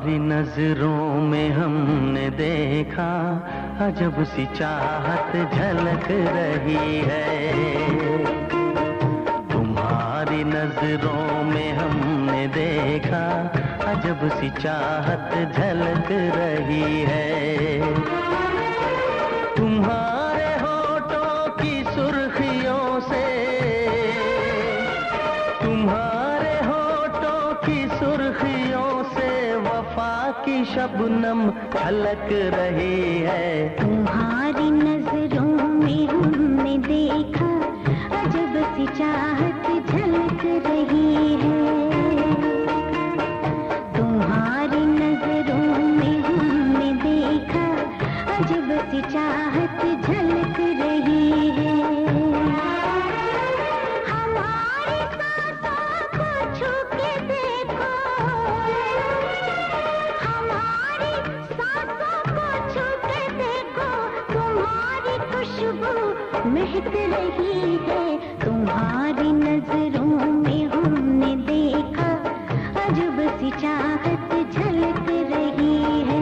तुम्हारी नजरों में हमने देखा अजब सी चाहत झलक रही है। तुम्हारी नजरों में हमने देखा अजब सी चाहत झलक रही है। तुम्हारे होठों की सुर्खियों से, तुम्हारे होठों की सुर्खियों से वफा की शबनम छलक रही है। तुम्हारी नजरों में हमने देखा अजब सी चाहत झलक रही है। तुम्हारी नजरों में हमने देखा अजब सी चाहत झलक रही है। हमारी सांसों को छू के देखो, हमारी सांसों को छू के देखो, तुम्हारी खुशबू महक रही है। तुम्हारी नजरों में हमने देखा अजब सी चाहत झलक रही है।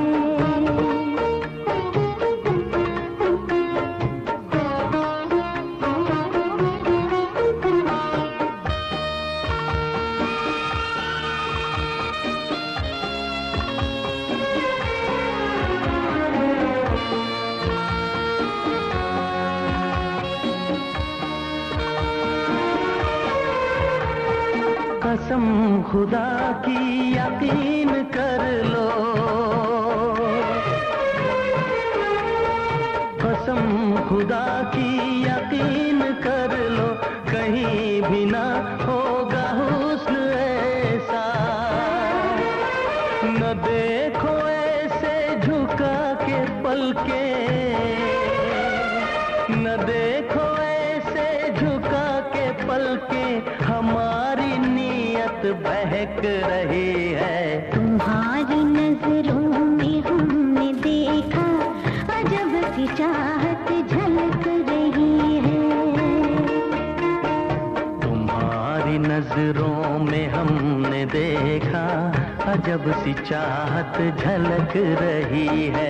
कसम खुदा की यकीन कर लो, कसम खुदा की यकीन कर लो, कहीं भी ना होगा हुस्न ऐसा। न देखो ऐसे झुका के पलके, न देखो ऐसे झुका के पलके, हमारी नीयत बहक रही है। तुम्हारी नजरों में हमने देखा अजब सी चाहत झलक रही है। तुम्हारी नजरों में हमने देखा अजब सी चाहत झलक रही है।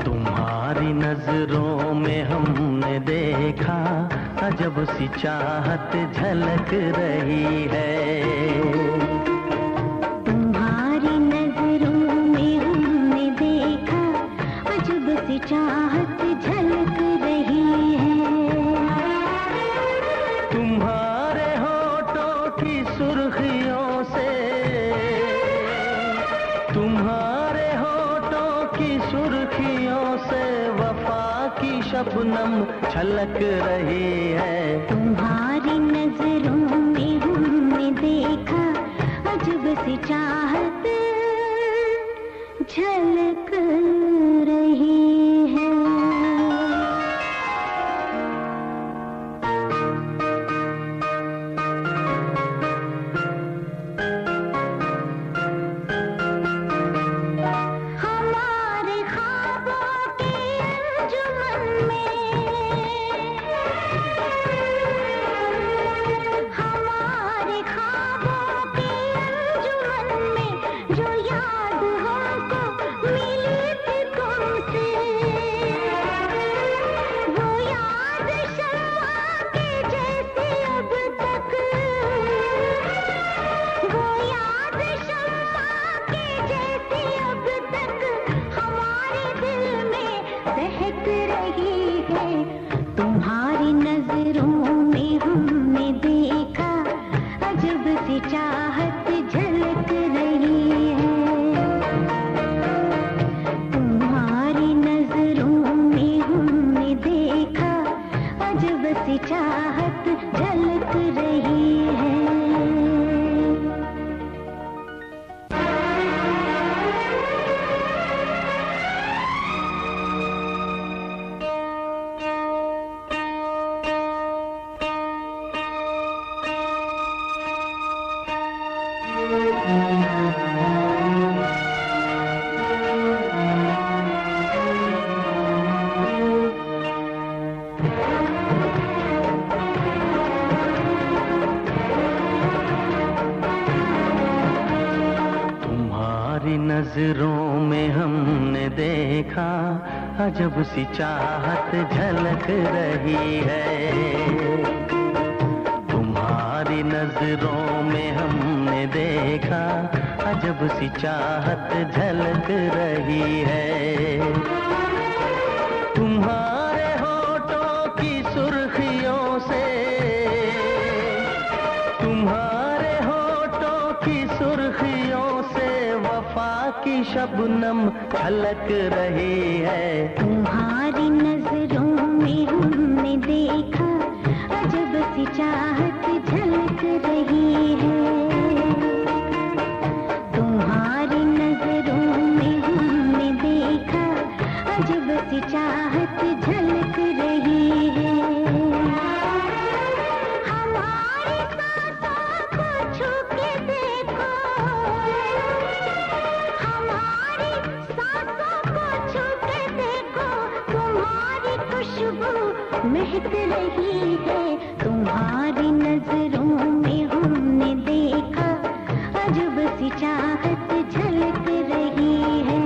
तुम्हारी नजरों में हमने देखा अजब सी चाहत झलक रही है। तुम्हारी नजरों में हमने देखा अजब सी चाहत झलक रही है। तुम्हारे होठों की सुर्खियों से, तुम्हारे होठों की सुर्खियों से वफा की शबनम छलक रही है। तुम्हारी नजरों में हमने देखा अजब सी चाहत झलक रही है। जो याद हमको मिली थी तुमसे, सी चाहत झलक रही है। नजरों में हमने देखा अजब सी चाहत झलक रही है। तुम्हारी नजरों में हमने देखा अजब सी चाहत झलक रही है। तुम्हारे होठों की सुर्खियों से, तुम्हारे होठों की सुर्खियों से वफा की शबनम झलक रही है। तुम्हारी नजरों में हमने देखा अजब सी चाहत झलक रही है। तुम्हारी नजरों में हमने देखा अजब सी चाहत झलक रही है। हमारी सांसों को छू के देखो, हमारी सांसों को छू के देखो, तुम्हारी खुशबू महक रही है। तुम्हारी नजरों में हमने देखा अजब सी चाहत झलक रही है।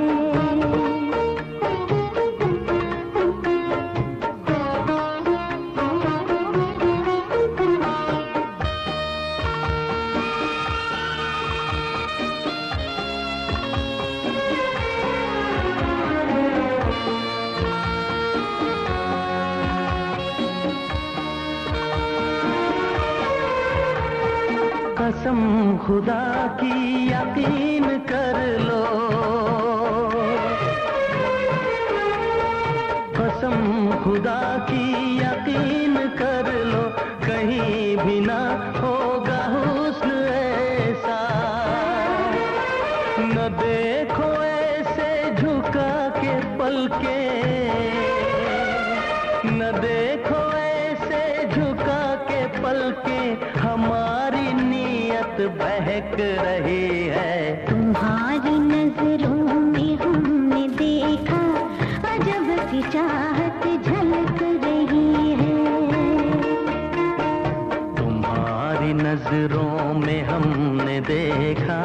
कसम खुदा की यकीन कर लो, कसम खुदा की यकीन कर लो, कहीं भी ना होगा हुस्न ऐसा। न देखो ऐसे झुका के पलके, न देखो ऐसे झुका के पलके, हमारी नीयत बहक रही है। तुम्हारी नजरों में हमने देखा अजब सी चाहत झलक रही है। तुम्हारी नजरों में हमने देखा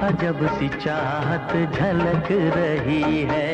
अजब सी चाहत झलक रही है।